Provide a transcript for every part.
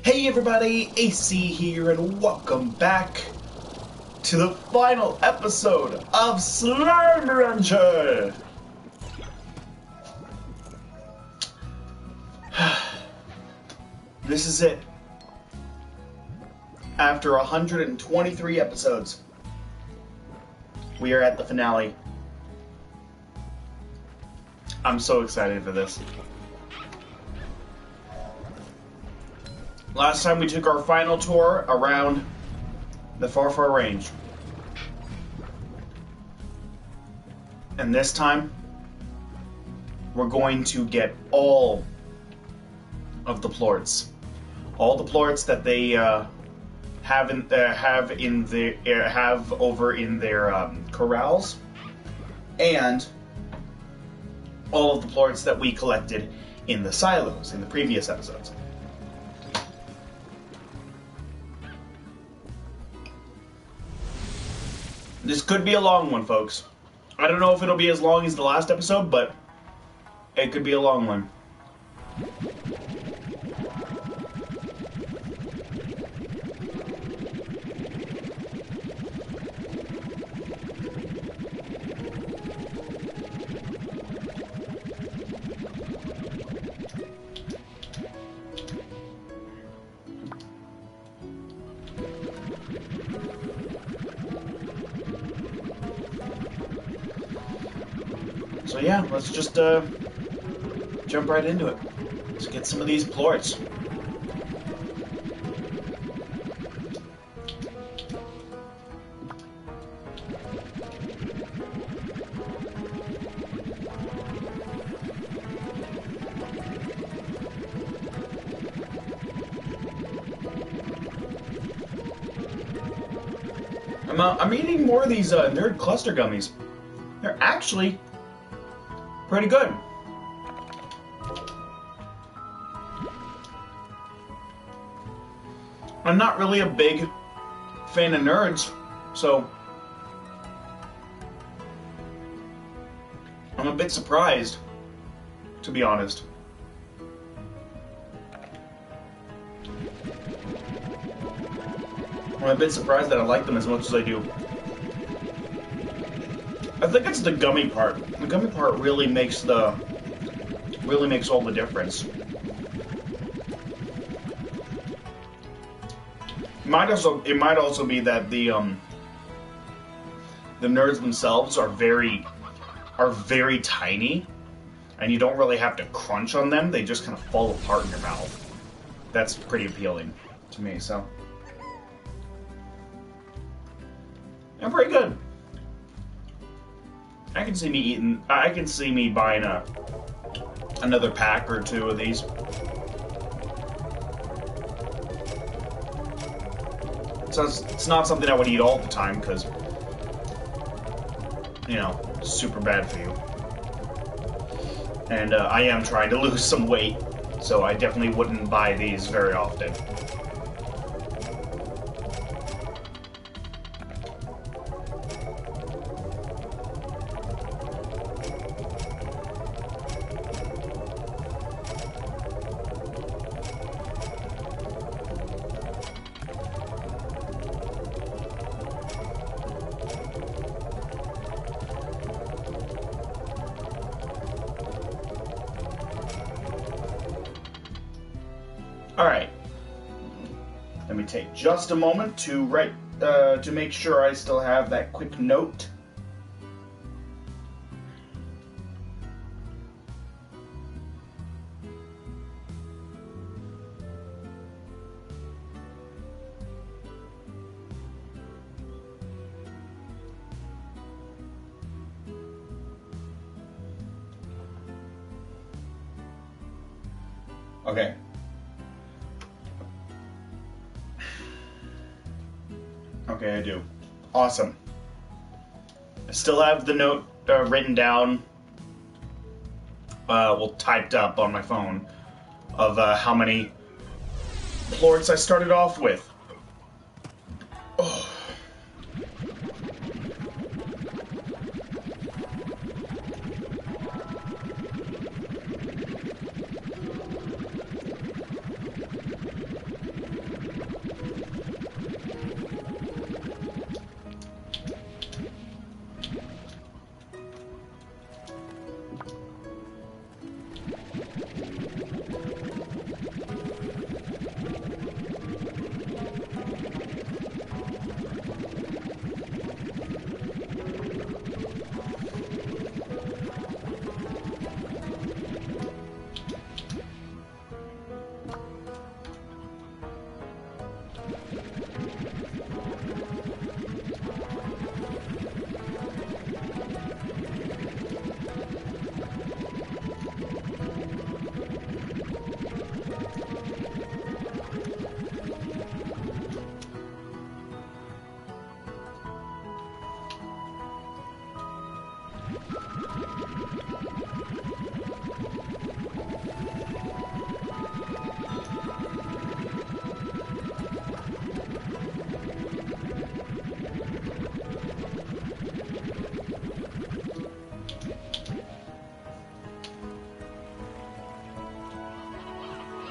Hey everybody, AC here, and welcome back to the final episode of Slime Rancher! This is it. After 123 episodes, we are at the finale. I'm so excited for this. Last time we took our final tour around the Far Range. And this time, we're going to get all of the plorts. All the plorts that they have over in their corrals, and all of the plorts that we collected in the silos in the previous episodes. This could be a long one, folks. I don't know if it'll be as long as the last episode, but it could be a long one. So yeah, let's just jump right into it. Let's get some of these plorts. I'm eating more of these nerd cluster gummies. They're actually pretty good. I'm not really a big fan of nerds, so I'm a bit surprised, to be honest. I'm a bit surprised that I like them as much as I do. I think it's the gummy part. The gummy part really makes all the difference. It might also be that the nerds themselves are very tiny, and you don't really have to crunch on them. They just kind of fall apart in your mouth. That's pretty appealing to me. So, they're pretty good. I can see me buying another pack or two of these. So it's not something I would eat all the time because, you know, it's super bad for you. And I am trying to lose some weight, so I definitely wouldn't buy these very often. Alright, let me take just a moment to to make sure I still have that quick note. Okay. Okay, I do. Awesome. I still have the note written down, well, typed up on my phone, of how many plorts I started off with. Oh.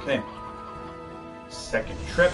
Okay. Second trip.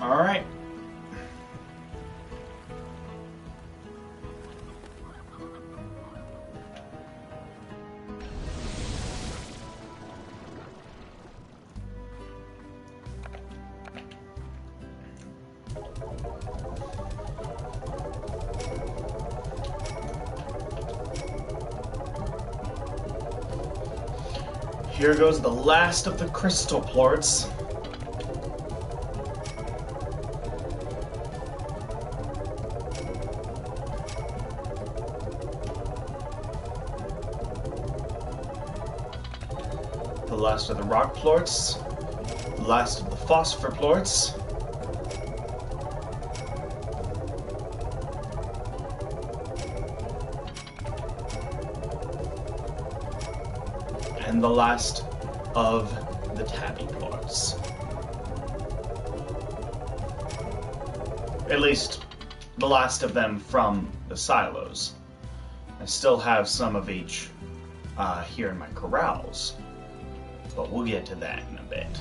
All right. Here goes the last of the crystal plorts. The last of the rock plorts. The last of the phosphor plorts. And the last of the tabby plorts. At least, the last of them from the silos. I still have some of each here in my corrals, but we'll get to that in a bit.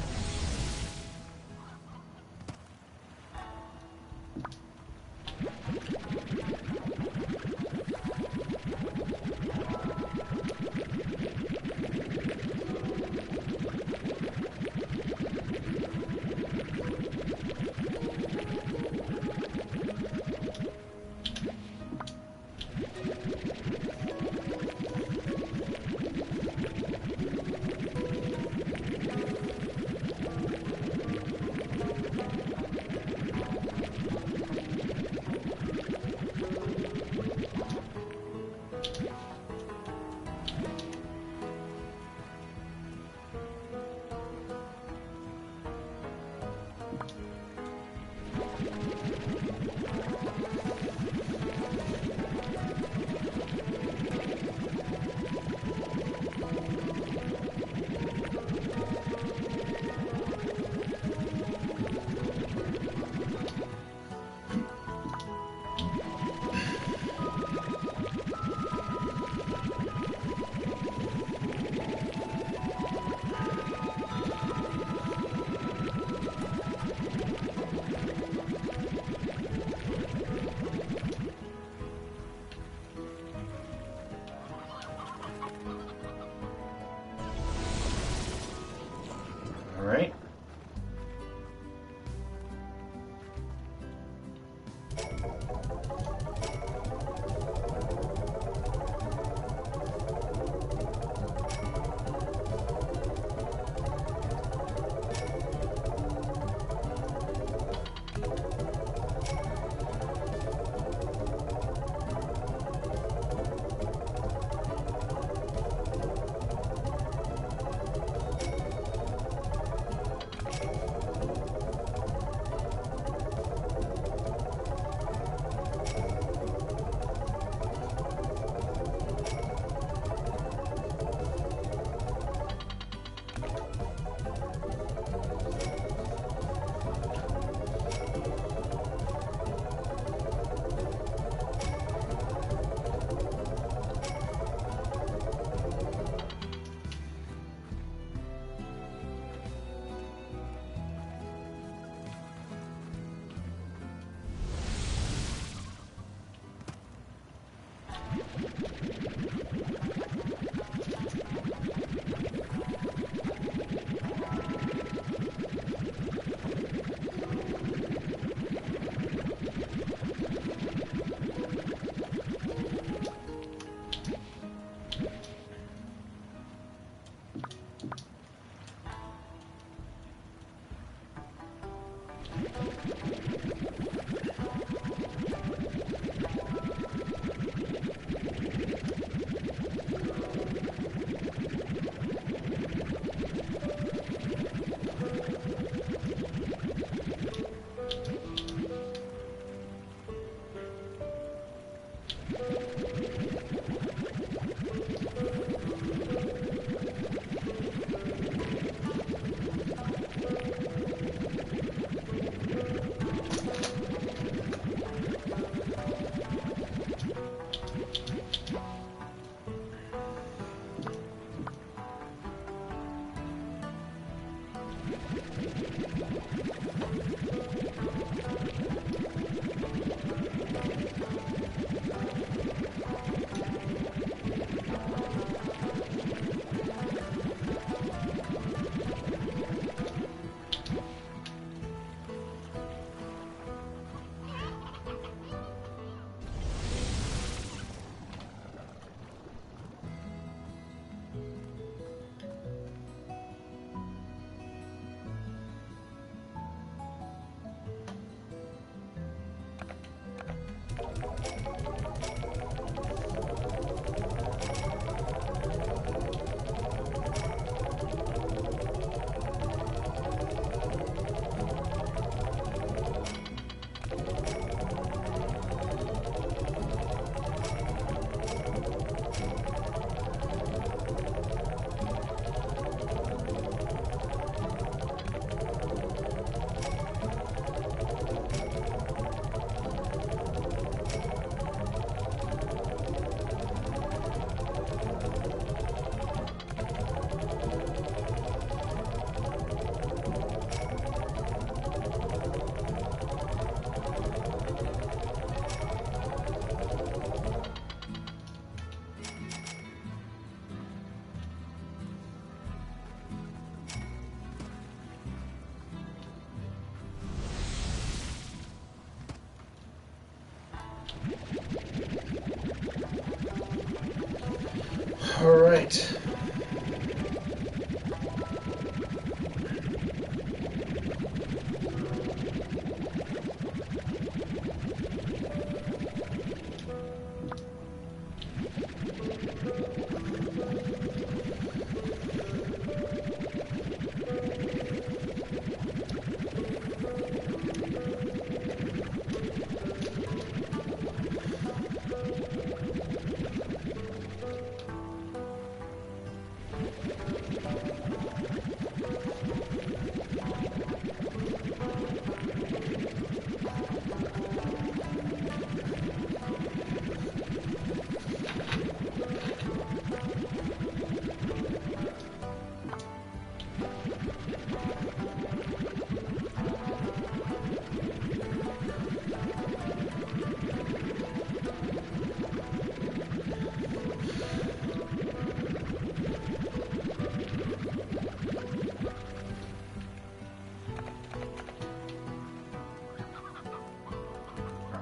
All right.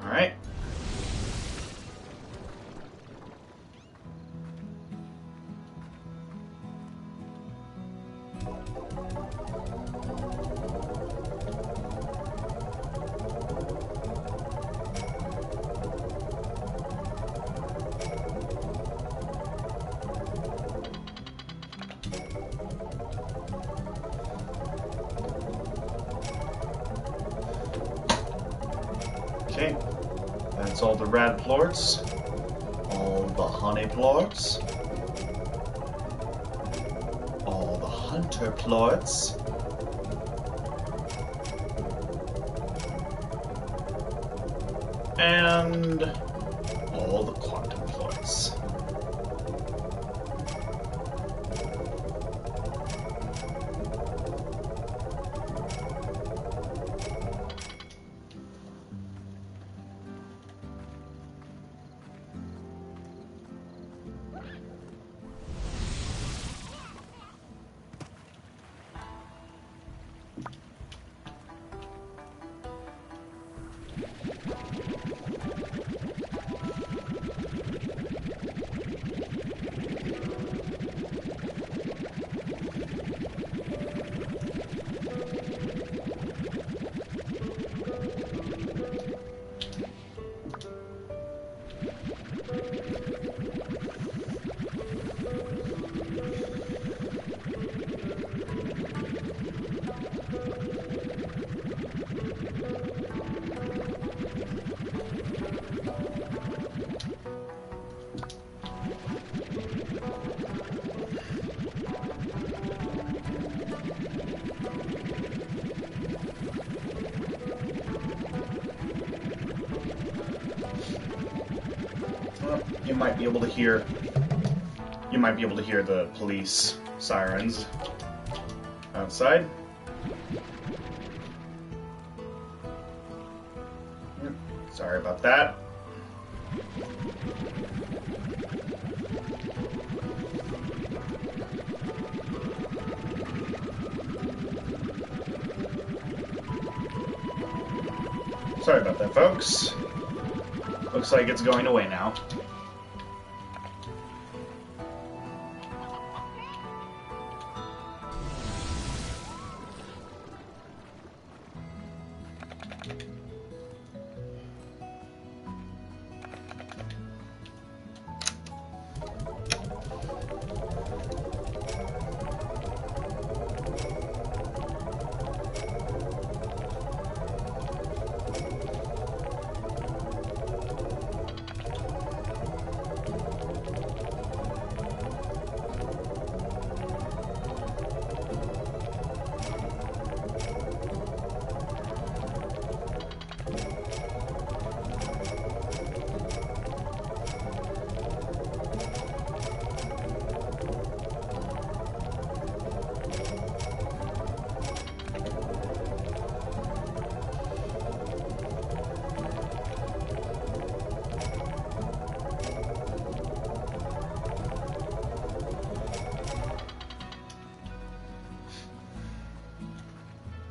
All right. Okay, that's all the rad plorts, all the honey plorts, all the hunter plorts, and all the quantum plorts. You might be able to hear. You might be able to hear the police sirens outside. Sorry about that. Sorry about that, folks. Looks like it's going away now.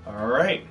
Alright.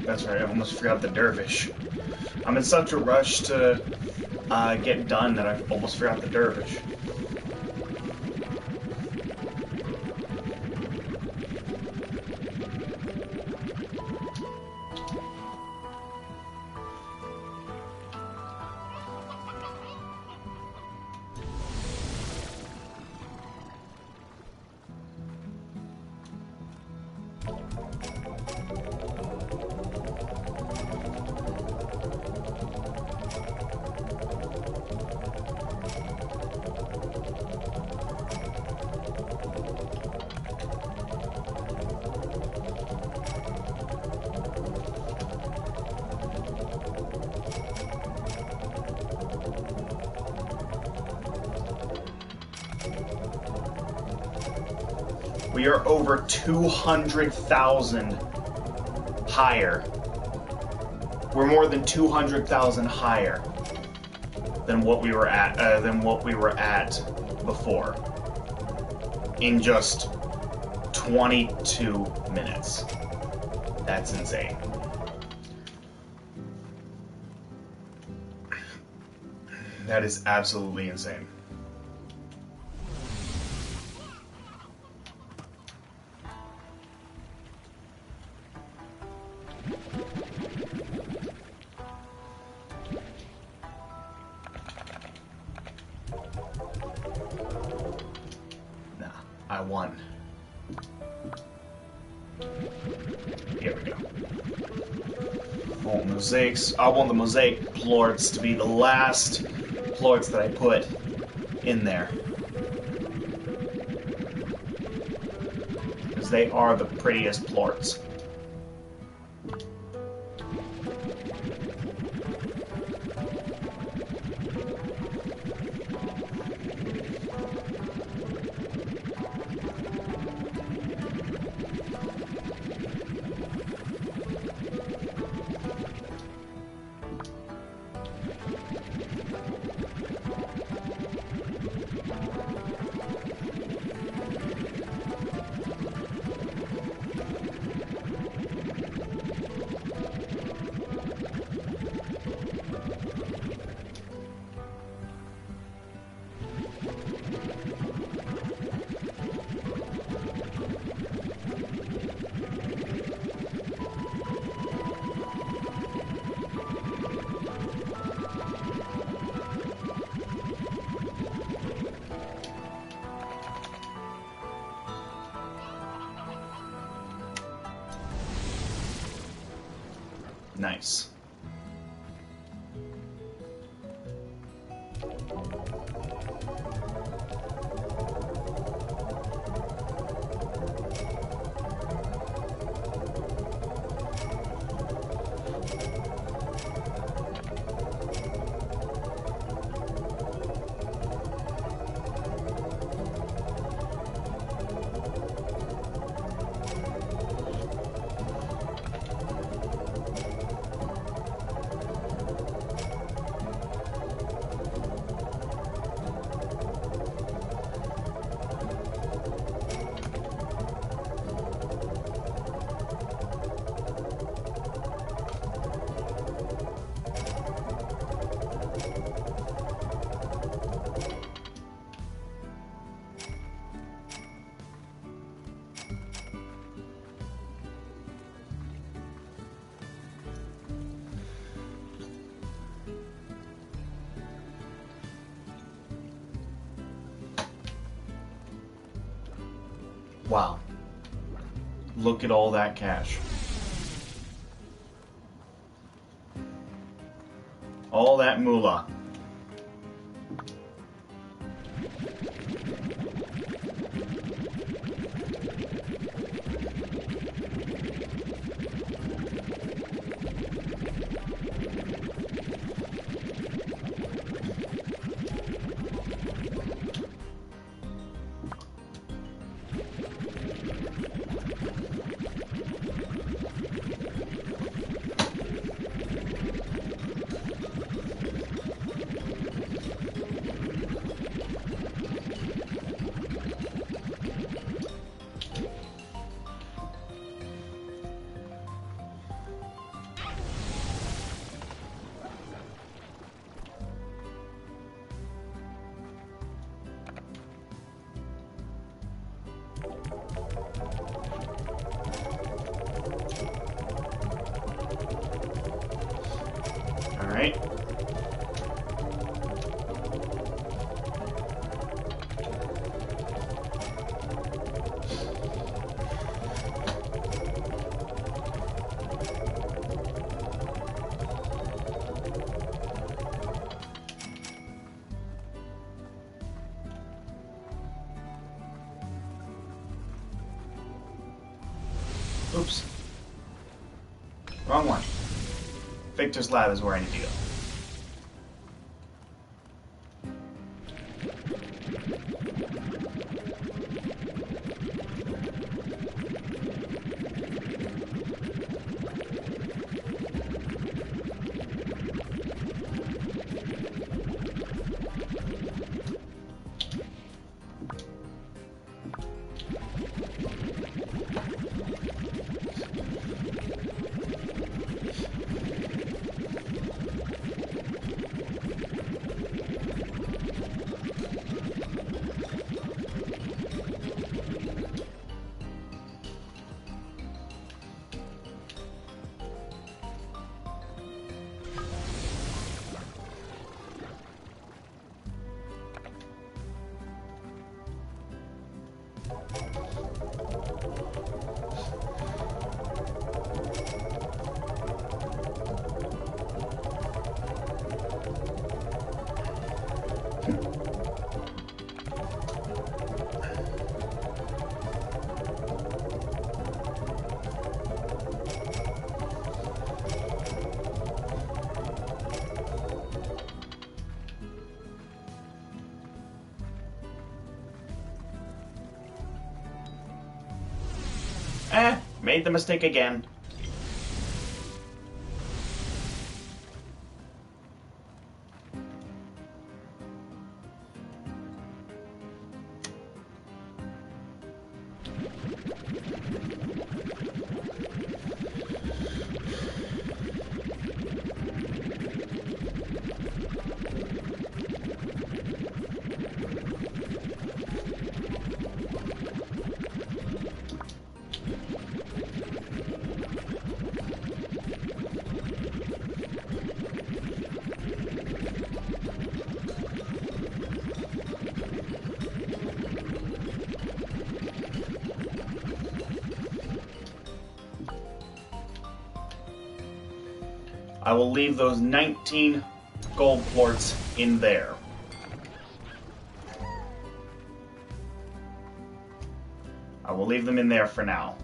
That's right, I almost forgot the dervish. I'm in such a rush to get done that I almost forgot the dervish. We are over 200,000 higher. We're more than 200,000 higher than what we were at before in just 22 minutes. That's insane. That is absolutely insane. I won. Here we go. Oh, mosaics. I want the mosaic plorts to be the last plorts that I put in there. Because they are the prettiest plorts. Nice. Wow. Look at all that cash. All that moolah. All right. Oops. Wrong one. Victor's lab is where I need to go. Made the mistake again. I will leave those 19 gold plorts in there. I will leave them in there for now.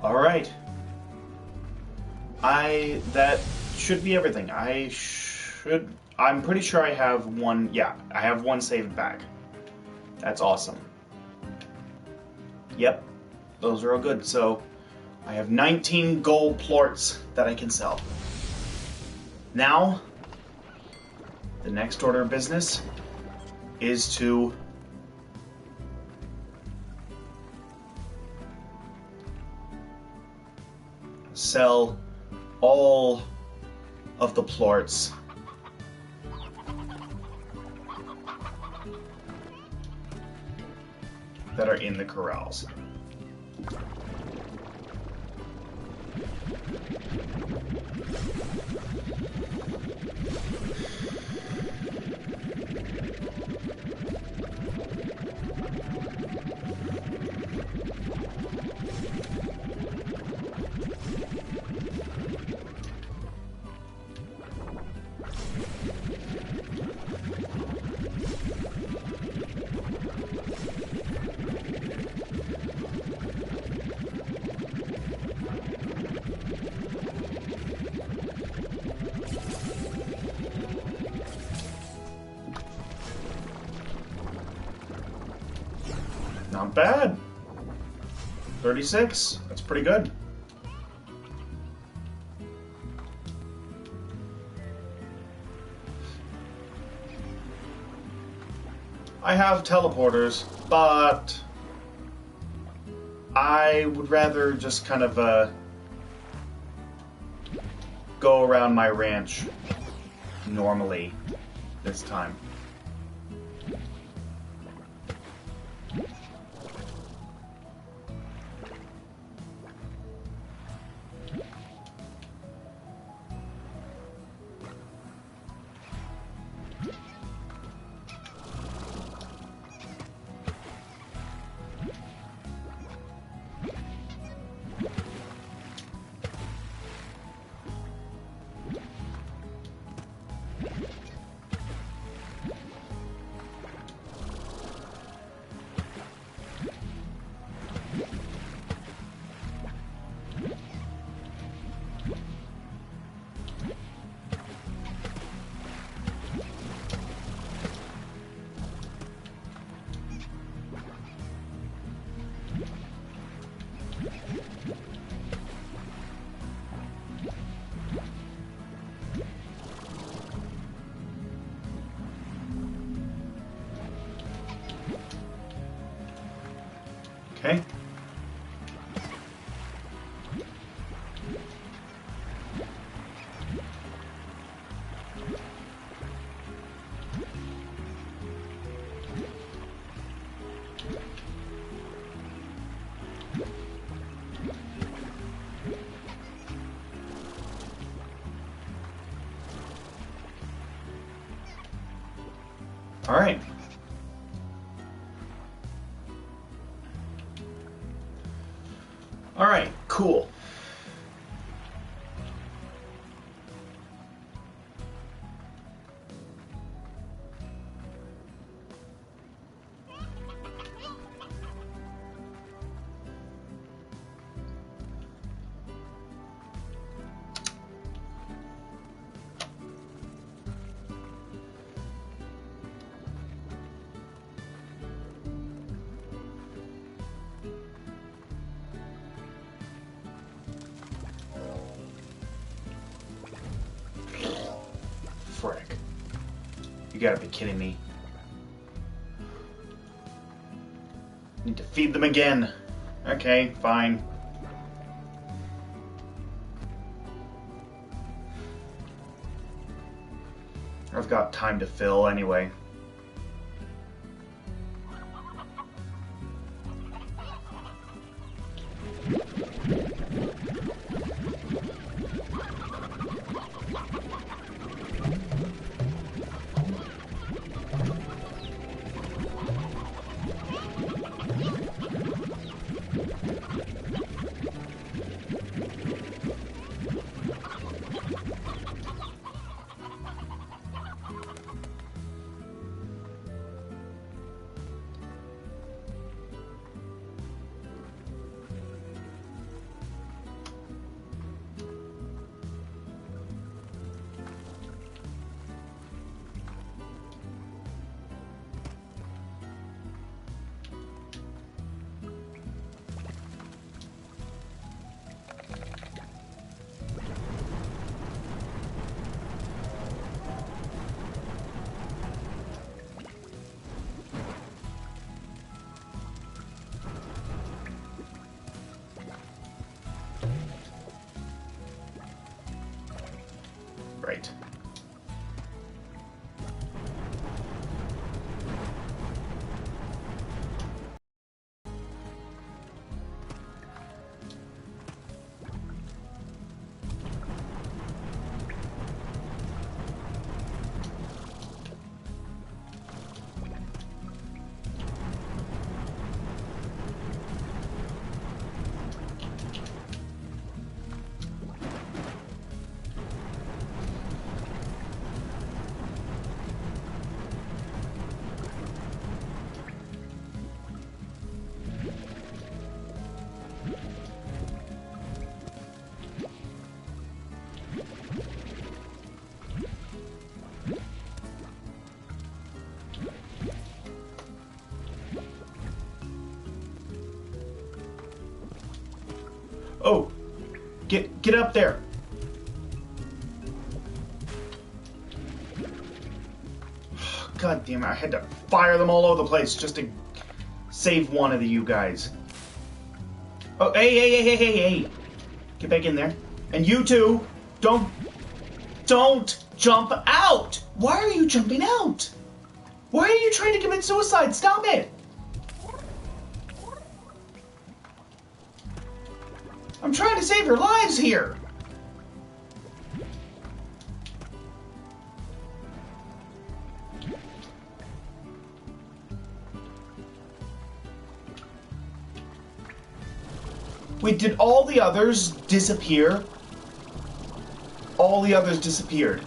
Alright. That should be everything. I'm pretty sure I have one, yeah, I have one saved back. That's awesome. Yep, those are all good. So, I have 19 gold plorts that I can sell. Now, the next order of business is to sell all of the plorts that are in the corrals. Not bad. 36. That's pretty good. I have teleporters, but I would rather just kind of go around my ranch normally this time. Okay. All right. All right, cool. Frick. You gotta be kidding me. Need to feed them again. Okay, fine. I've got time to fill anyway. Right. Oh, get up there. God damn it, I had to fire them all over the place just to save one of you guys. Oh, hey. Get back in there. And you two, don't jump out. Why are you jumping out? Why are you trying to commit suicide? Stop it. I'm trying to save your lives here! Wait, did all the others disappear? All the others disappeared.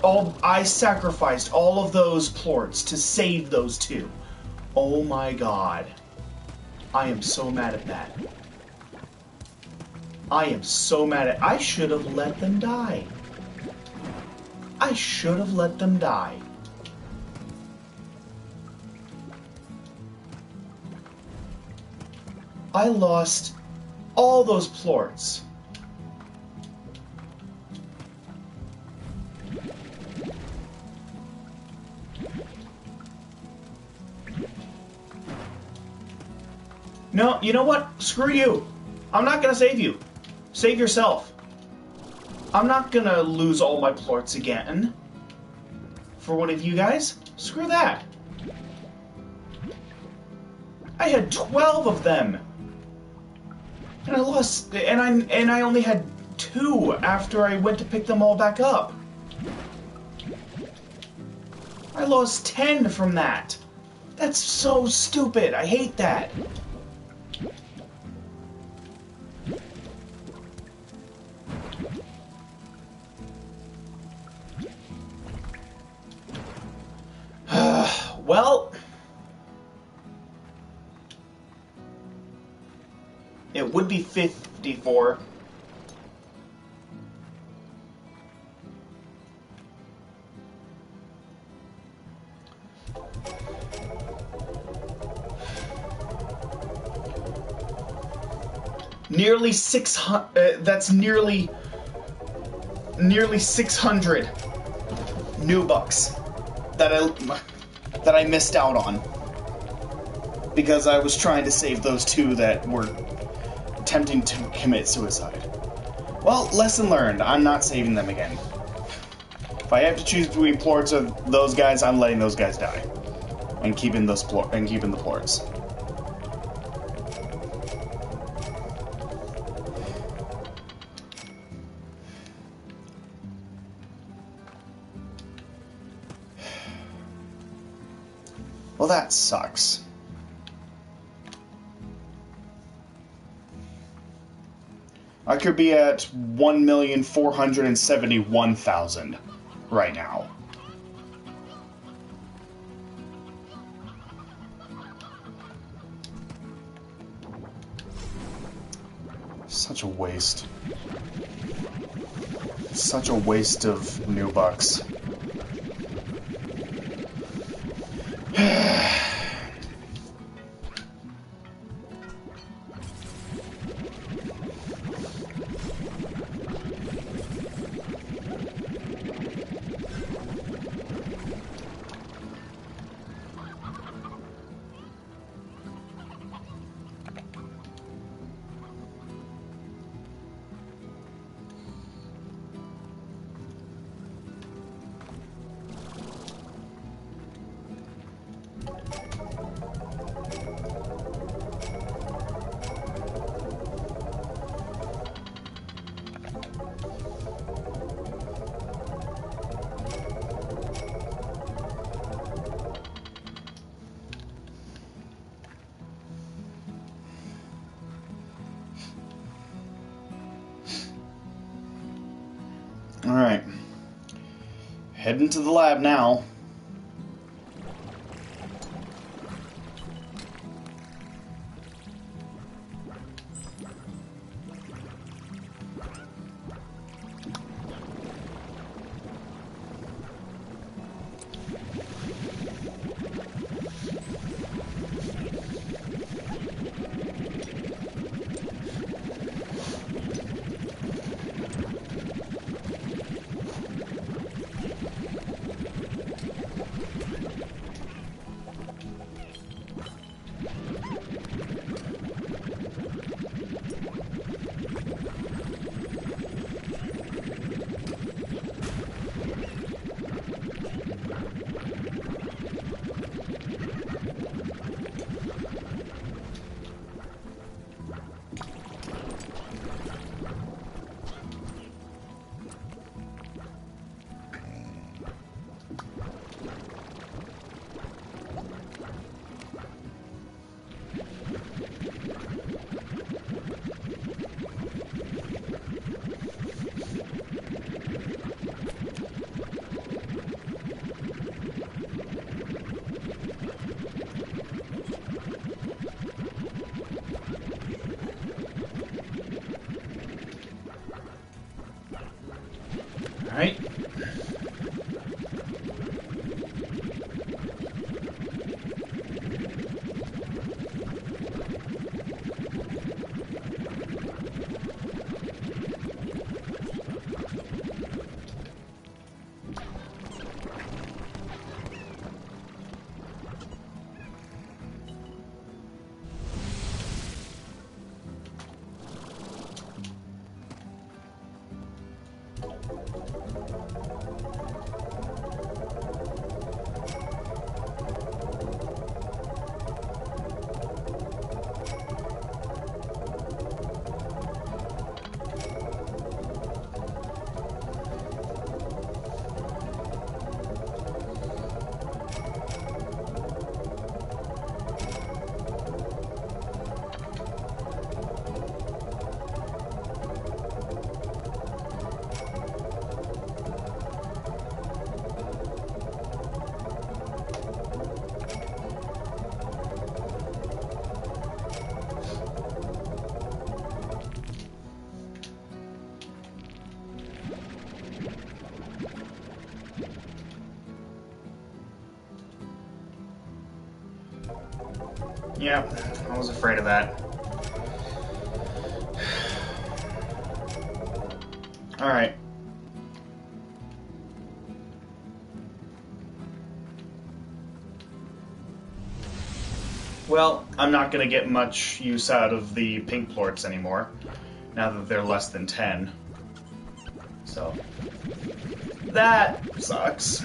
I sacrificed all of those plorts to save those two. Oh my god. I am so mad at that. I am so mad at... I should have let them die. I should have let them die. I lost all those plorts. No, you know what? Screw you. I'm not gonna save you. Save yourself. I'm not gonna lose all my plorts again. For one of you guys? Screw that. I had 12 of them. And I lost, and I only had 2 after I went to pick them all back up. I lost 10 from that. That's so stupid. I hate that. Well, it would be 54. Nearly 600. That's nearly 600 new bucks that I missed out on because I was trying to save those 2 that were attempting to commit suicide. Well, lesson learned. I'm not saving them again. If I have to choose between plorts or those guys, I'm letting those guys die. And keeping the plorts. Well, that sucks. I could be at 1,471,000 right now. Such a waste. Such a waste of new bucks. Alright. Heading to the lab now. Alright. Yeah, I was afraid of that. Alright. Well, I'm not going to get much use out of the pink plorts anymore, now that they're less than 10. So, That sucks.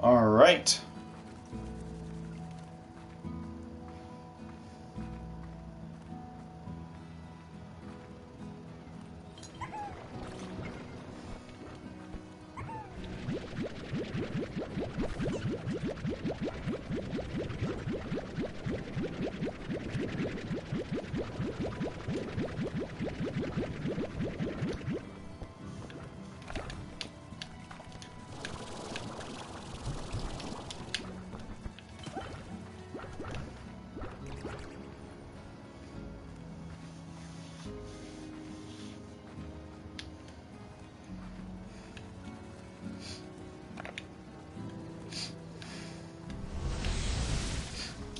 All right.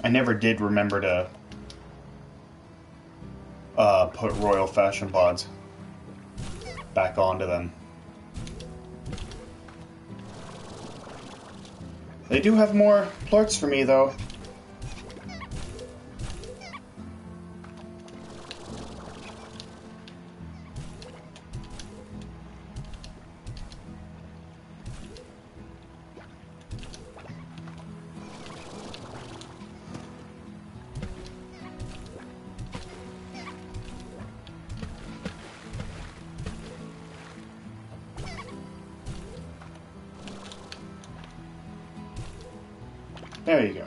I never did remember to put Royal Fashion Pods back onto them. They do have more plorts for me, though. There you go.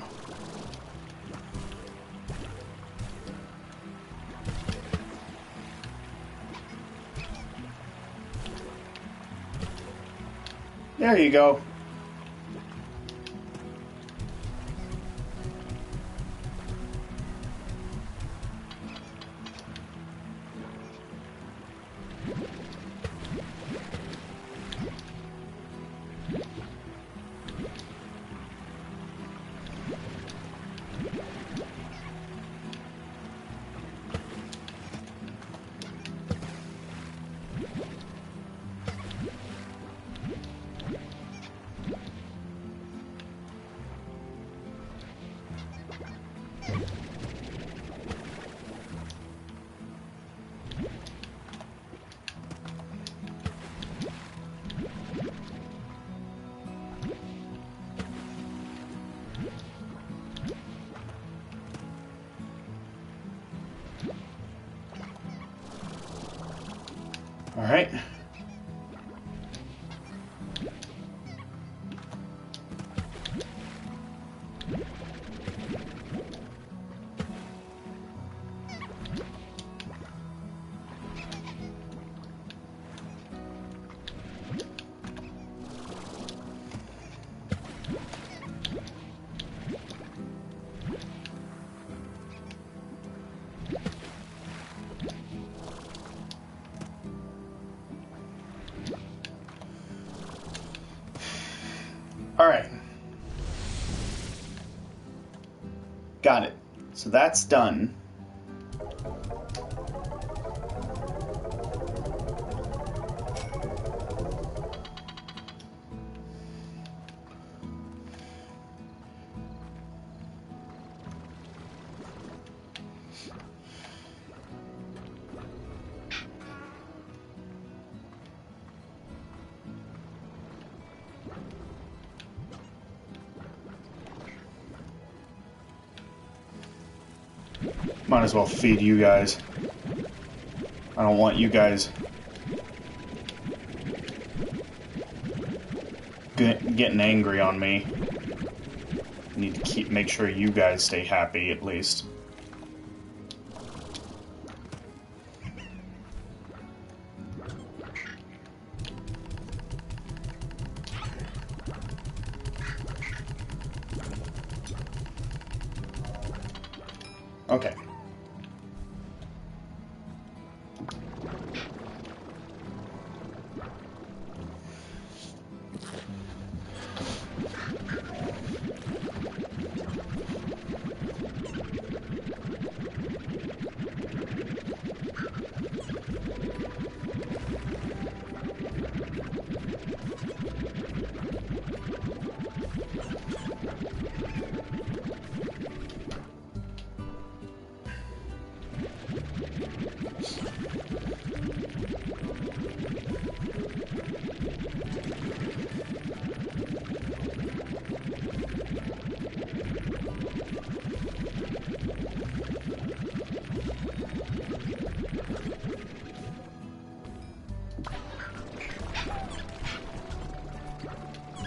There you go. All right. All right. Got it. So that's done. Might as well feed you guys. I don't want you guys getting angry on me. Need to make sure you guys stay happy, at least. Okay.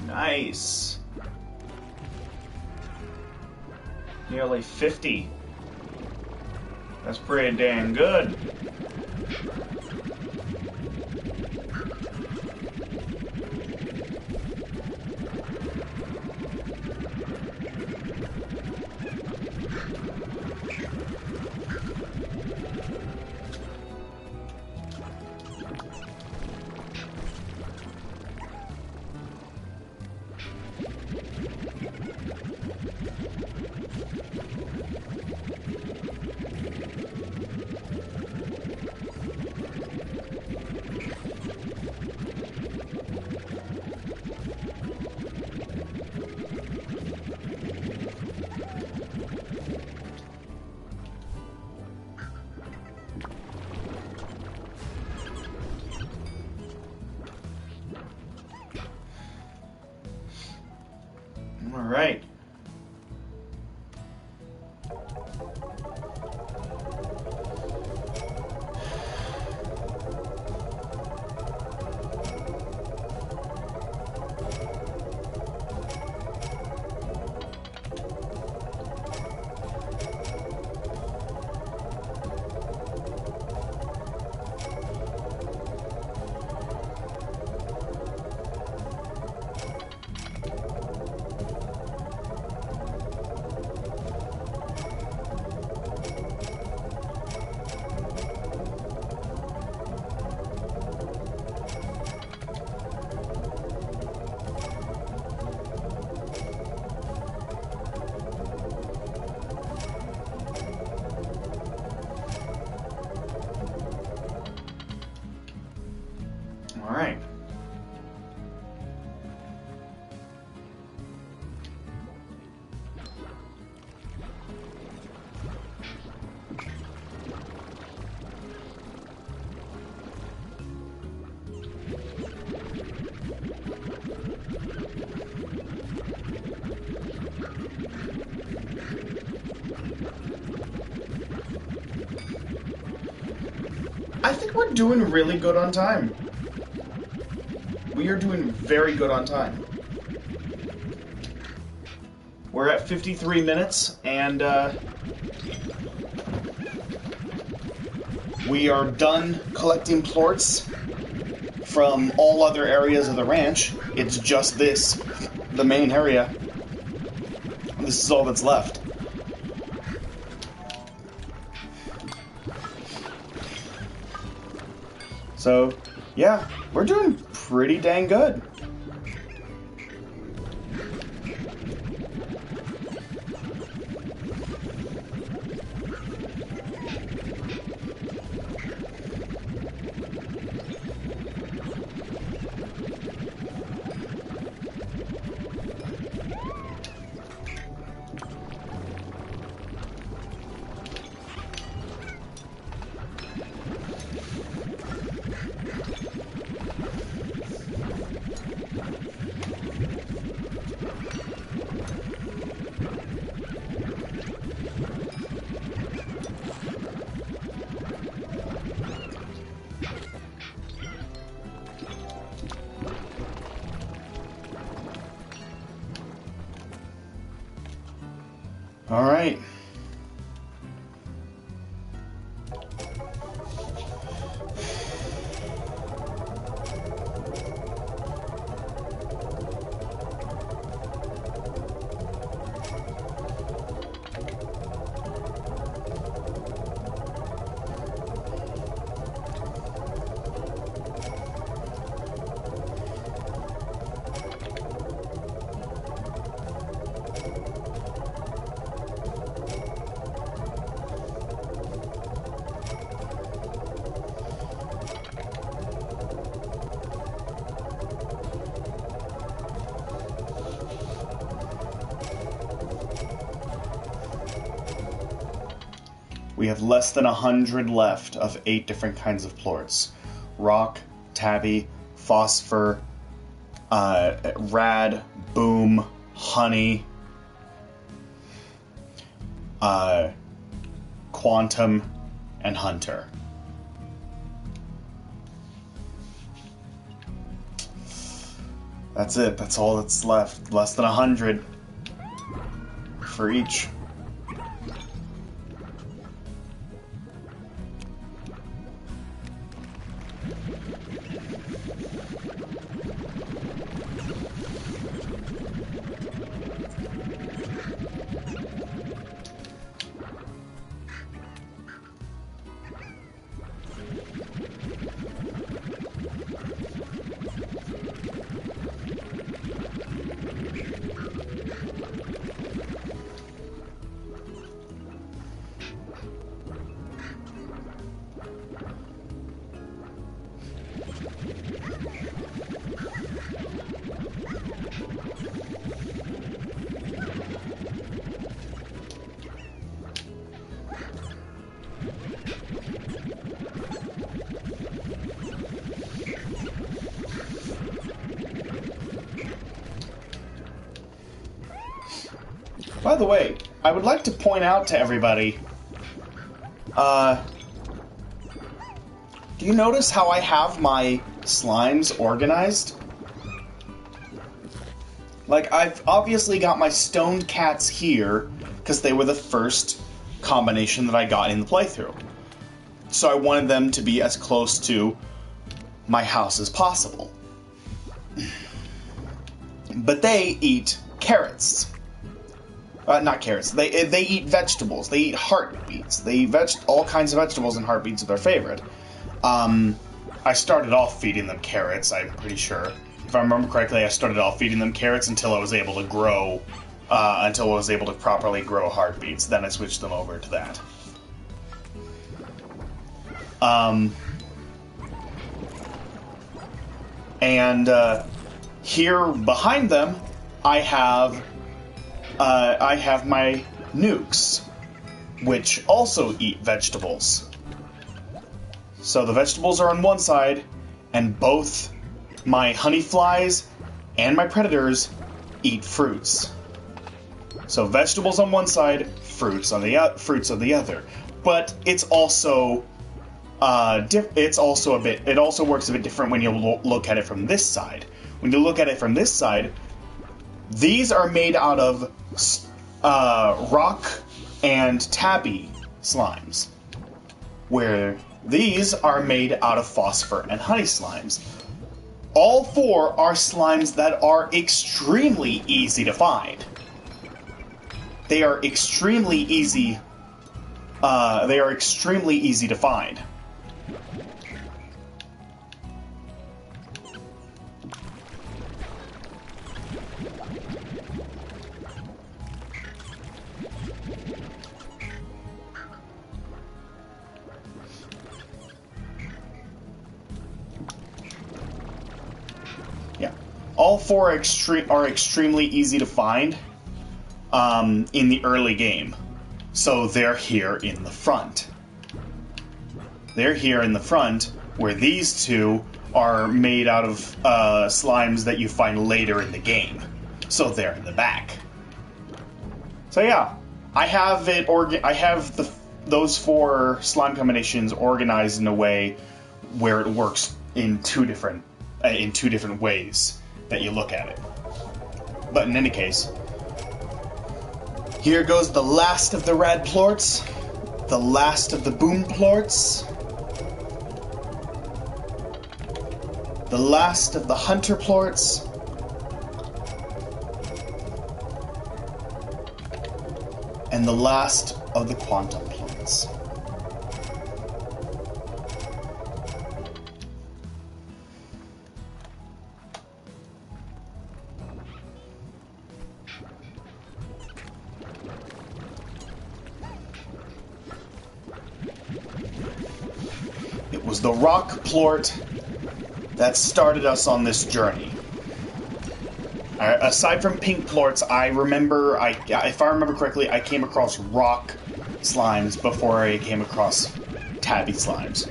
Nice. Nearly 50. That's pretty damn good. All right. All right. I think we're doing really good on time. We are doing very good on time. We're at 53 minutes, and we are done collecting plorts from all other areas of the ranch. It's just this, the main area. This is all that's left. So, yeah, we're doing pretty dang good. Alright. We have less than 100 left of 8 different kinds of plorts. Rock, tabby, phosphor, rad, boom, honey, quantum, and hunter. That's it. That's all that's left. Less than 100 for each. By the way, I would like to point out to everybody, do you notice how I have my slimes organized? Like, I've obviously got my stoned cats here, because they were the first combination that I got in the playthrough. So I wanted them to be as close to my house as possible. But they eat carrots. Not carrots. They eat vegetables. They eat heartbeats. They eat all kinds of vegetables, and heartbeats are their favorite. I started off feeding them carrots, I'm pretty sure. If I remember correctly, I started off feeding them carrots until I was able to grow, until I was able to properly grow heartbeats. Then I switched them over to that. Here behind them, I have my nukes, which also eat vegetables. So the vegetables are on one side, and both my honey flies and my predators eat fruits. So vegetables on one side, fruits on the other. But it's also it also works a bit different when you look at it from this side. When you look at it from this side, these are made out of rock and tabby slimes, where these are made out of phosphor and honey slimes. All four are slimes that are extremely easy to find. They are extremely easy. To find. Yeah, all four are extremely easy to find in the early game. So they're here in the front. They're here in the front, where these two are made out of slimes that you find later in the game. So they're in the back. So yeah, I have those four slime combinations organized in a way where it works in two different ways that you look at it. But in any case, Here goes the last of the rad plorts, the last of the boom plorts, the last of the hunter plorts, and the last of the quantum plorts. It was the rock plort that started us on this journey. Aside from pink plorts, I remember, if I remember correctly, I came across rock slimes before I came across tabby slimes.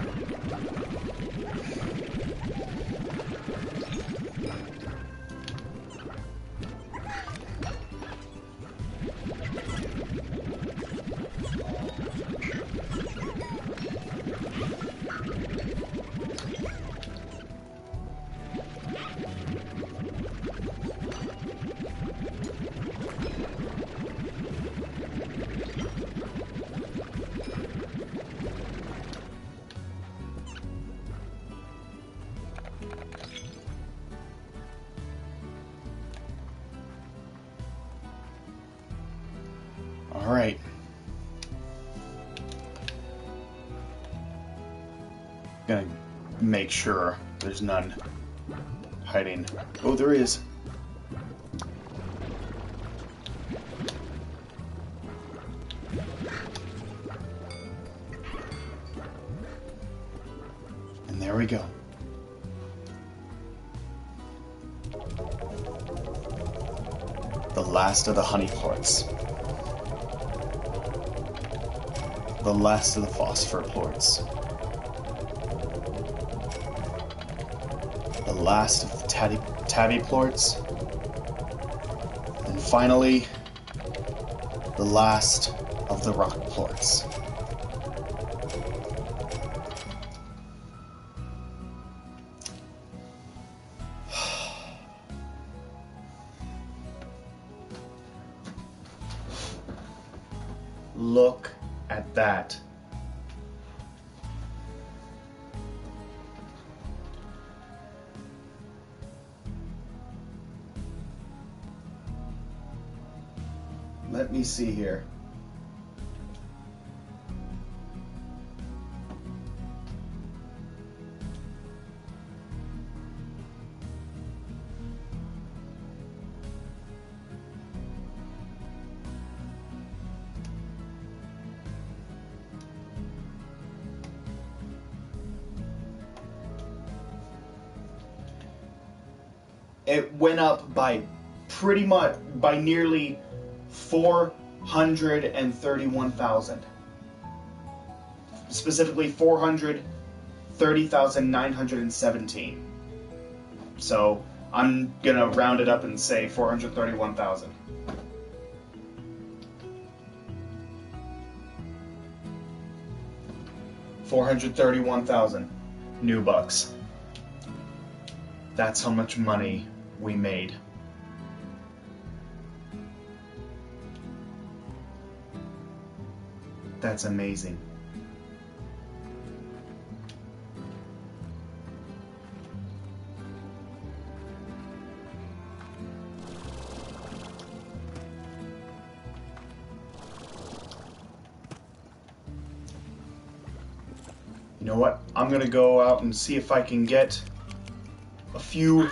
Alright. Gonna make sure there's none hiding. Oh, there is. And there we go. The last of the honey plorts. The last of the phosphor plorts. The last of the tabby plorts. And finally, the last of the rock plorts. Look at that. Let me see here. It went up by nearly 431,000. Specifically 430,917. So I'm gonna round it up and say 431,000. $431,000 new bucks. That's how much money we made. That's amazing. You know what? I'm gonna go out and see if I can get a few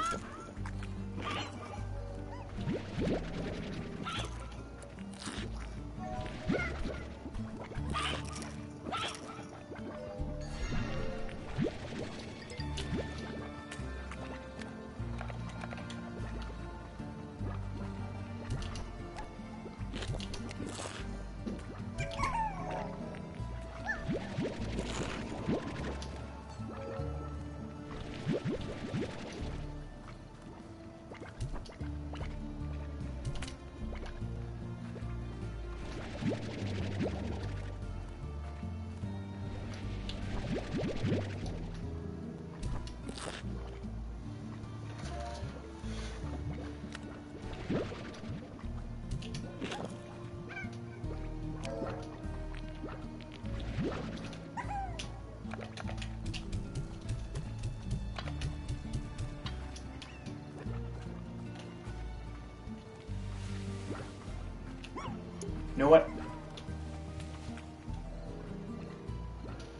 know what?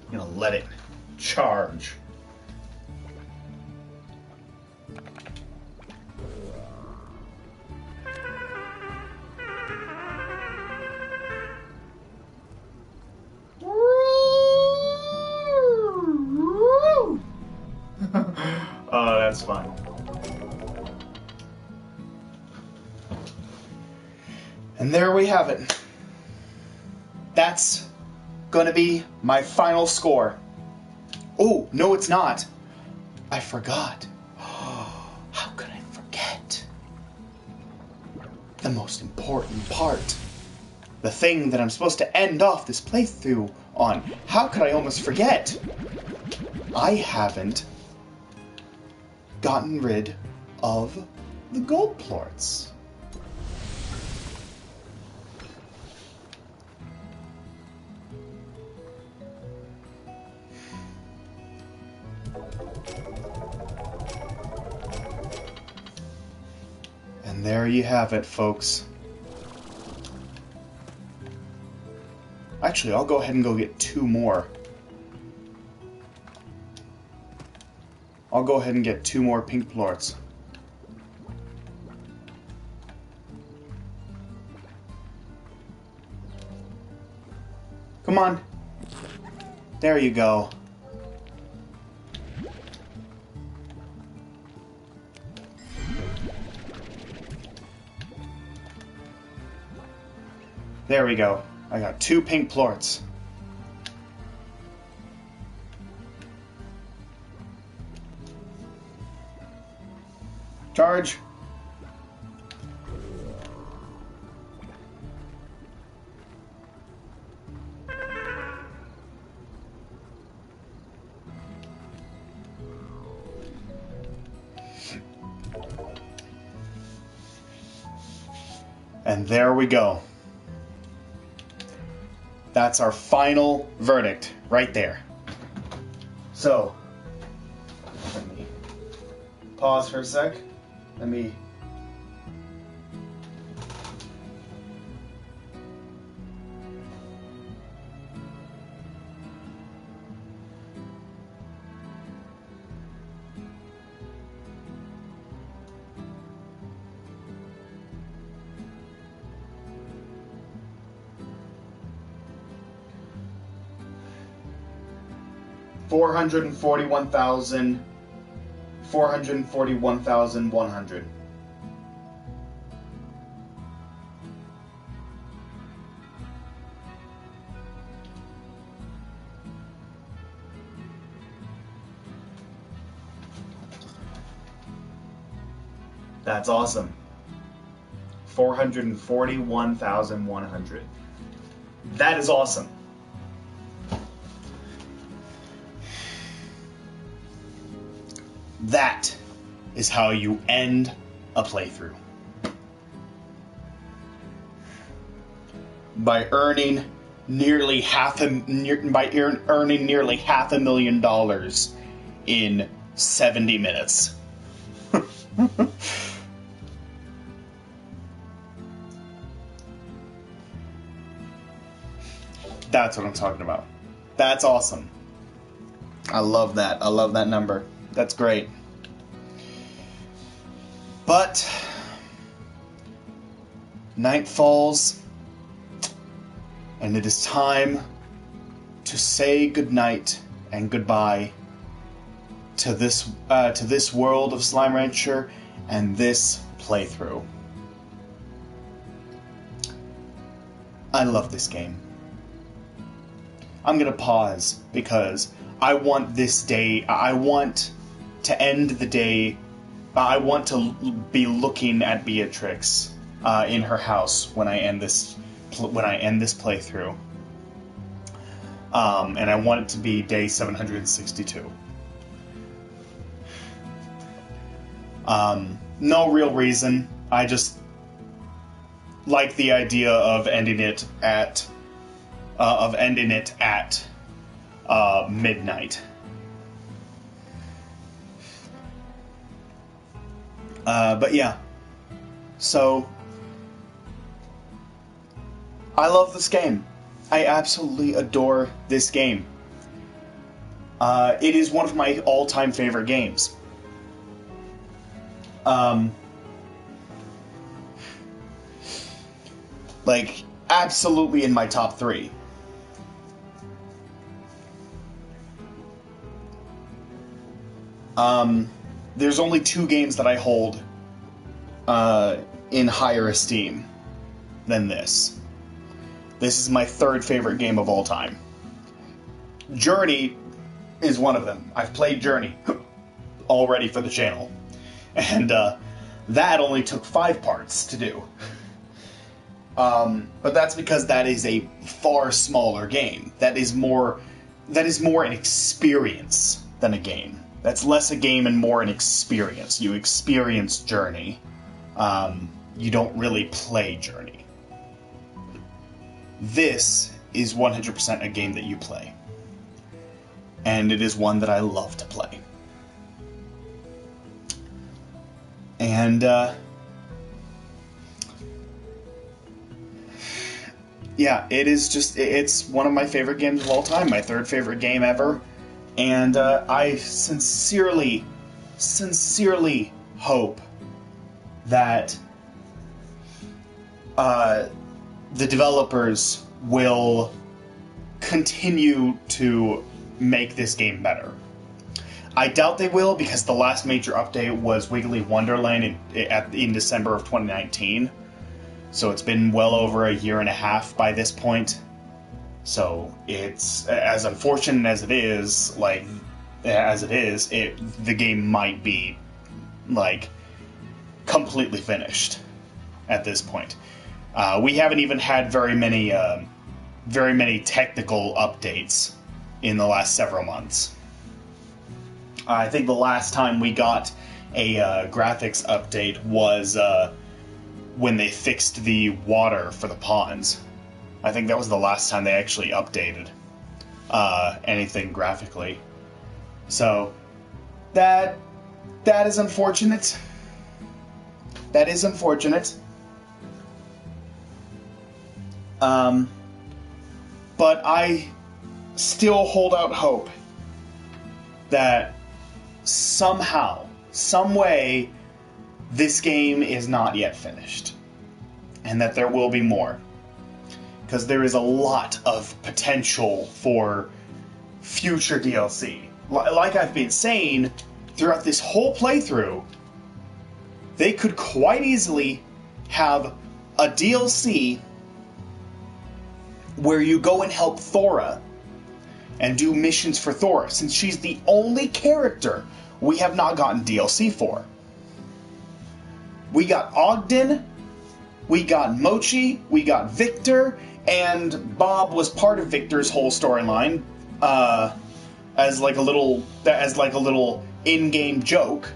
I'm gonna let it charge. Oh, that's fun. And there we have it. That's gonna be my final score. Oh, no it's not. I forgot. How could I forget? The most important part. The thing that I'm supposed to end off this playthrough on. How could I almost forget? I haven't gotten rid of the gold plorts. And there you have it, folks. Actually, I'll go ahead and go get 2 more. I'll go ahead and get 2 more pink plorts. Come on. There you go. There we go. I got 2 pink plorts. Charge. And there we go. That's our final verdict right there. So, let me pause for a sec. Let me... $441,100. That's awesome. 441,100. That is awesome. That is how you end a playthrough. By earning nearly $500,000 in 70 minutes. That's what I'm talking about. That's awesome. I love that. I love that number. That's great. But night falls, and it is time to say goodnight and goodbye to this world of Slime Rancher and this playthrough. I love this game. I'm gonna pause because I want this day. I want to end the day. I want to be looking at Beatrix in her house when I end this playthrough. And I want it to be day 762. No real reason. I just like the idea of ending it at midnight. But yeah, so I love this game. I absolutely adore this game. It is one of my all-time favorite games. Like, absolutely in my top 3. There's only 2 games that I hold in higher esteem than this. This is my 3rd favorite game of all time. Journey is one of them. I've played Journey already for the channel. And that only took 5 parts to do. But that's because that is a far smaller game. That is more an experience than a game. That's less a game and more an experience. You experience Journey. You don't really play Journey. This is 100% a game that you play. And it is one that I love to play. And, yeah, it's one of my favorite games of all time, my 3rd favorite game ever. And I sincerely hope that the developers will continue to make this game better. I doubt they will, because the last major update was Wiggly Wonderland in December of 2019. So it's been well over a year and a half by this point. So it's as unfortunate as it is, the game might be completely finished at this point. We haven't even had very many technical updates in the last several months. I think the last time we got a graphics update was when they fixed the water for the ponds. I think that was the last time they actually updated anything graphically. So that is unfortunate. That is unfortunate. But I still hold out hope that somehow, some way, this game is not yet finished. And that there will be more. Because there is a lot of potential for future DLC. Like I've been saying, throughout this whole playthrough, they could quite easily have a DLC where you go and help Thora and do missions for Thora, since she's the only character we have not gotten DLC for. We got Ogden, we got Mochi, we got Victor, and Bob was part of Victor's whole storyline as like a little in-game joke.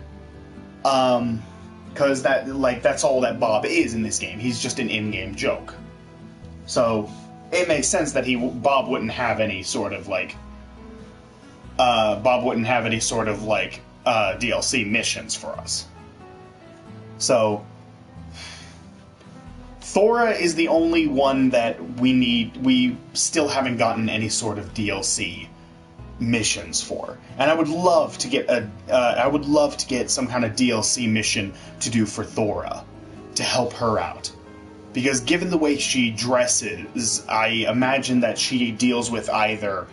Because that's all that Bob is in this game. He's just an in-game joke. So it makes sense that Bob wouldn't have any sort of DLC missions for us. So Thora is the only one that we still haven't gotten any sort of DLC missions for. And I would love to get some kind of DLC mission to do for Thora to help her out. Because given the way she dresses, I imagine that she deals with either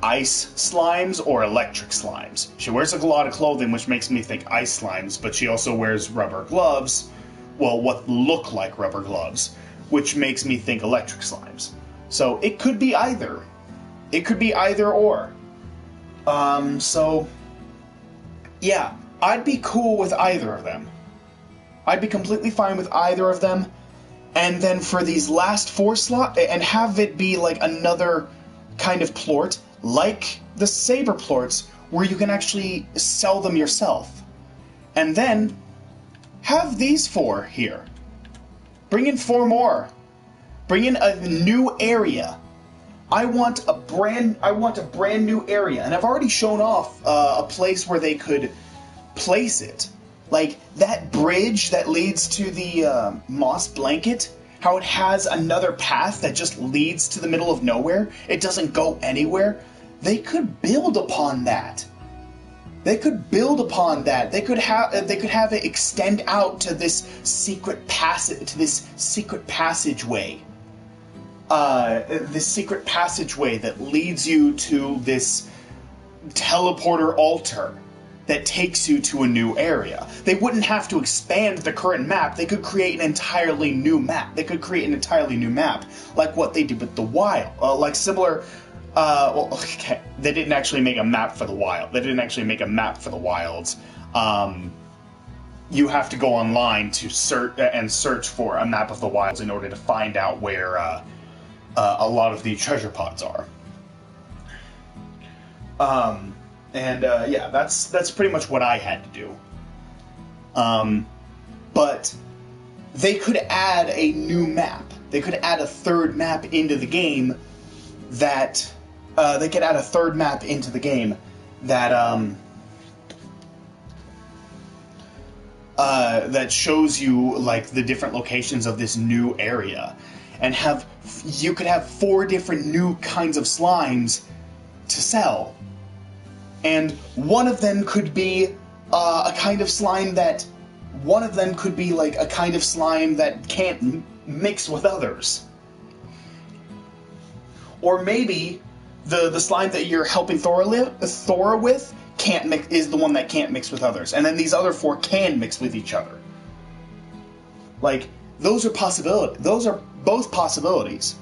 ice slimes or electric slimes. She wears a lot of clothing, which makes me think ice slimes, but she also wears rubber gloves, well, what look like rubber gloves, which makes me think electric slimes. So it could be either. It could be either or. So, yeah, I'd be cool with either of them. I'd be completely fine with either of them. And then for these last 4 slots, and have it be like another kind of plort, like the Saber plorts, where you can actually sell them yourself. And then have these 4 here. Bring in 4 more. Bring in a new area. I want a brand new area, and I've already shown off a place where they could place it. Like that bridge that leads to the moss blanket. how it has another path that just leads to the middle of nowhere. It doesn't go anywhere. They could build upon that. They could build upon that. They could have it extend out to this secret passageway. This secret passageway that leads you to this teleporter altar that takes you to a new area. They wouldn't have to expand the current map. They could create an entirely new map. Like what they did with the Wild. Like similar. Okay, they didn't actually make a map for the Wild. Wilds. You have to go online to search for a map of the Wilds in order to find out where a lot of the treasure pods are. Yeah, that's pretty much what I had to do. But they could add a new map. They could add a third map into the game that that shows you like the different locations of this new area, and you could have 4 different new kinds of slimes to sell, and one of them could be a kind of slime that can't mix with others. Or maybe the slime that you're helping Thora with is the one that can't mix with others, and then these other 4 can mix with each other. Like, those are both possibilities.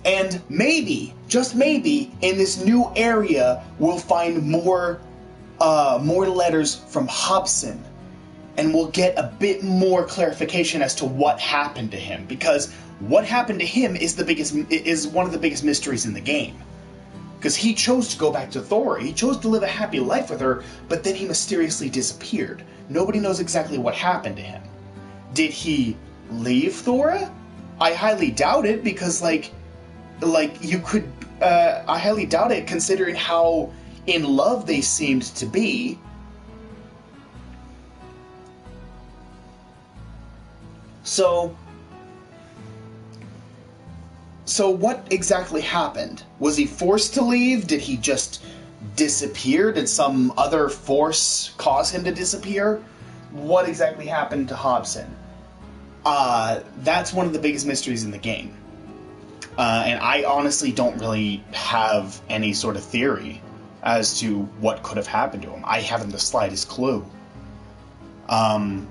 And maybe, just maybe, in this new area, we'll find more letters from Hobson, and we'll get a bit more clarification as to what happened to him, because what happened to him is one of the biggest mysteries in the game. Because he chose to go back to Thora, he chose to live a happy life with her, but then he mysteriously disappeared. Nobody knows exactly what happened to him. Did he leave Thora? I highly doubt it, because I highly doubt it considering how in love they seemed to be. So what exactly happened? Was he forced to leave? Did he just disappear? Did some other force cause him to disappear? What exactly happened to Hobson? That's one of the biggest mysteries in the game. And I honestly don't really have any sort of theory as to what could have happened to him. I haven't the slightest clue.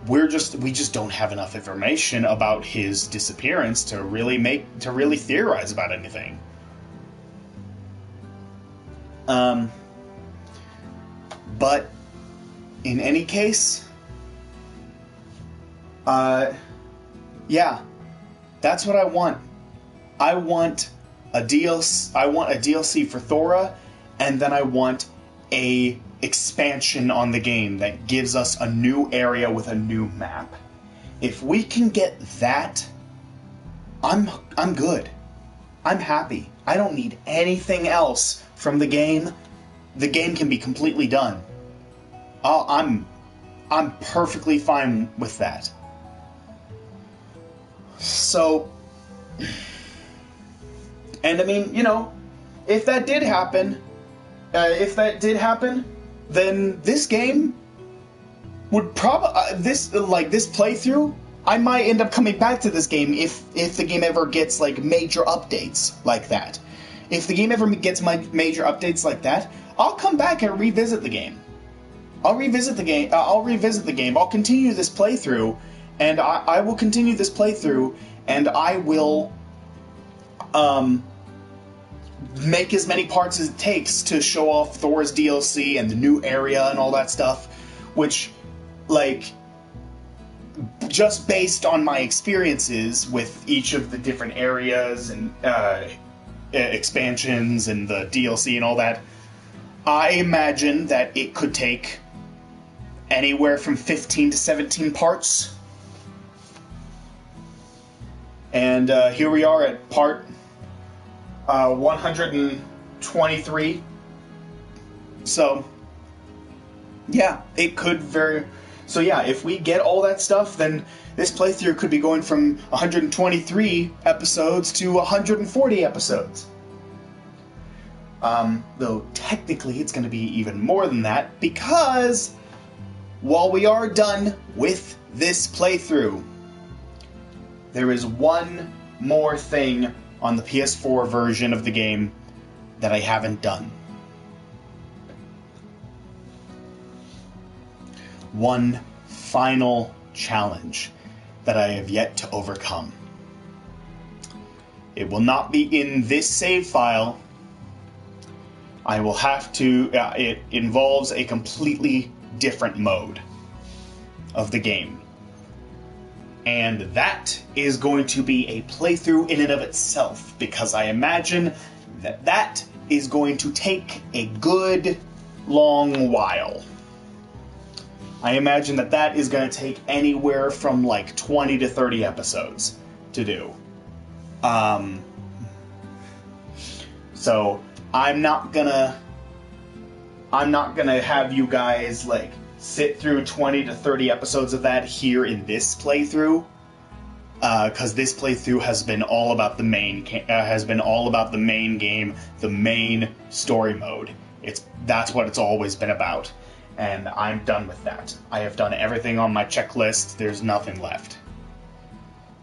We just don't have enough information about his disappearance to really theorize about anything. But in any case, yeah, that's what I want. I want a DLC for Thora, and then I want a expansion on the game that gives us a new area with a new map. If we can get that, I'm good. I'm happy. I don't need anything else from the game. The game can be completely done. I'm perfectly fine with that. So, and I mean, if that did happen, then this game would probably this playthrough, I might end up coming back to this game if the game ever gets major updates like that. If the game ever gets major updates like that, I'll come back and revisit the game. I'll revisit the game. I'll continue this playthrough, and I will continue this playthrough, and I will make as many parts as it takes to show off Thor's DLC and the new area and all that stuff, which, just based on my experiences with each of the different areas and expansions and the DLC and all that, I imagine that it could take anywhere from 15 to 17 parts. And here we are at part 123. So, yeah, it could very... So yeah, if we get all that stuff, then this playthrough could be going from 123 episodes to 140 episodes. Though technically it's going to be even more than that, because while we are done with this playthrough, there is one more thing on the PS4 version of the game that I haven't done. One final challenge that I have yet to overcome. It will not be in this save file. I will have to... it involves a completely different mode of the game. And that is going to be a playthrough in and of itself, because I imagine that that is going to take a good long while. I imagine that that is going to take anywhere from like 20 to 30 episodes to do. So I'm not gonna have you guys like sit through 20 to 30 episodes of that here in this playthrough, because this playthrough has been all about the main game, the main story mode. That's what it's always been about, and I'm done with that. I have done everything on my checklist. There's nothing left.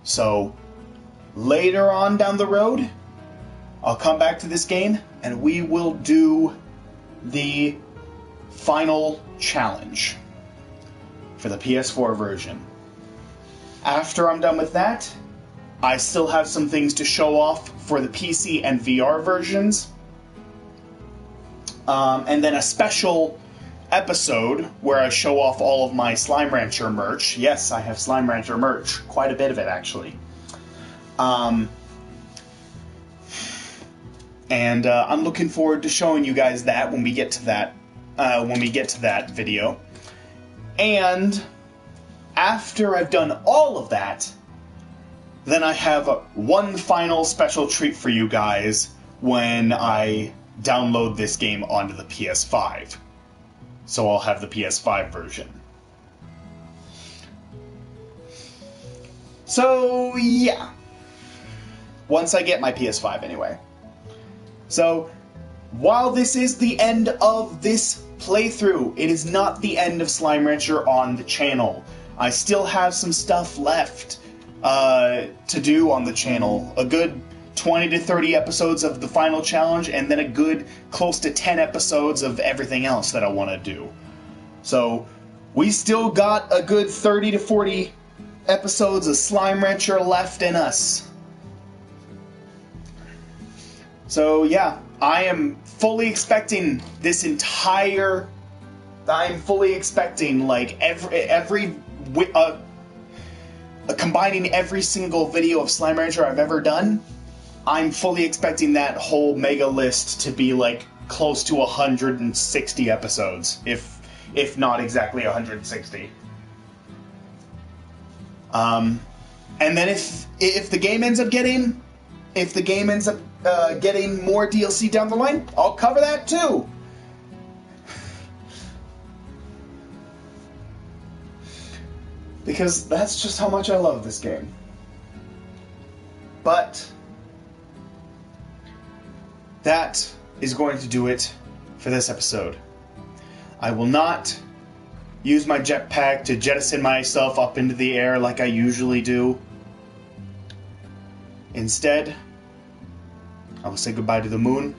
So later on down the road, I'll come back to this game and we will do the final challenge for the PS4 version. After I'm done with that, I still have some things to show off for the PC and VR versions. And then a special episode where I show off all of my Slime Rancher merch. Yes, I have Slime Rancher merch. Quite a bit of it, actually. And I'm looking forward to showing you guys that when we get to that. Video. And after I've done all of that, then I have one final special treat for you guys when I download this game onto the PS5. So I'll have the PS5 version. So yeah. Once I get my PS5 anyway. So, while this is the end of this playthrough, it is not the end of Slime Rancher on the channel. I still have some stuff left to do on the channel. A good 20 to 30 episodes of the final challenge, and then a good close to 10 episodes of everything else that I want to do. So, we still got a good 30 to 40 episodes of Slime Rancher left in us. So yeah, I am fully expecting this entire... I'm fully expecting like combining every single video of Slime Rancher I've ever done. I'm fully expecting that whole mega list to be like close to 160 episodes, if not exactly 160. And then if the game ends up getting getting more DLC down the line, I'll cover that too. Because that's just how much I love this game. But that is going to do it for this episode. I will not use my jetpack to jettison myself up into the air like I usually do. Instead, I will say goodbye to the moon,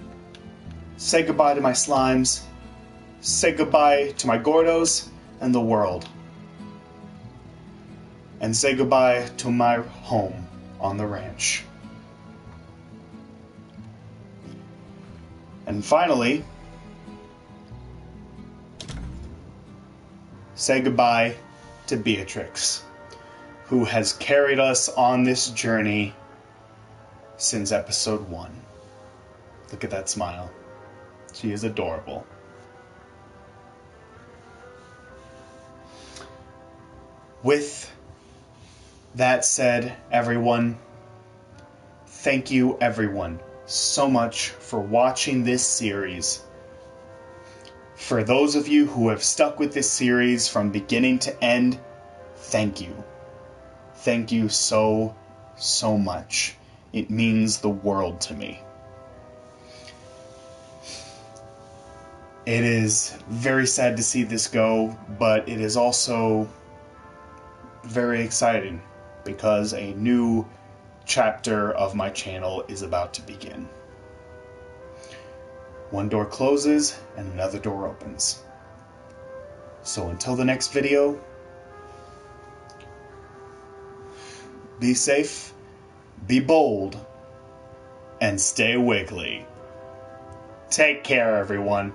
say goodbye to my slimes, say goodbye to my Gordos and the world, and say goodbye to my home on the ranch. And finally, say goodbye to Beatrix, who has carried us on this journey since episode 1. Look at that smile. She is adorable. With that said, everyone, thank you everyone so much for watching this series For those of you who have stuck with this series from beginning to end, thank you. Thank you so, so much. It means the world to me. It is very sad to see this go, but it is also very exciting because a new chapter of my channel is about to begin. One door closes and another door opens. So until the next video, be safe, be bold, and stay wiggly. Take care, everyone.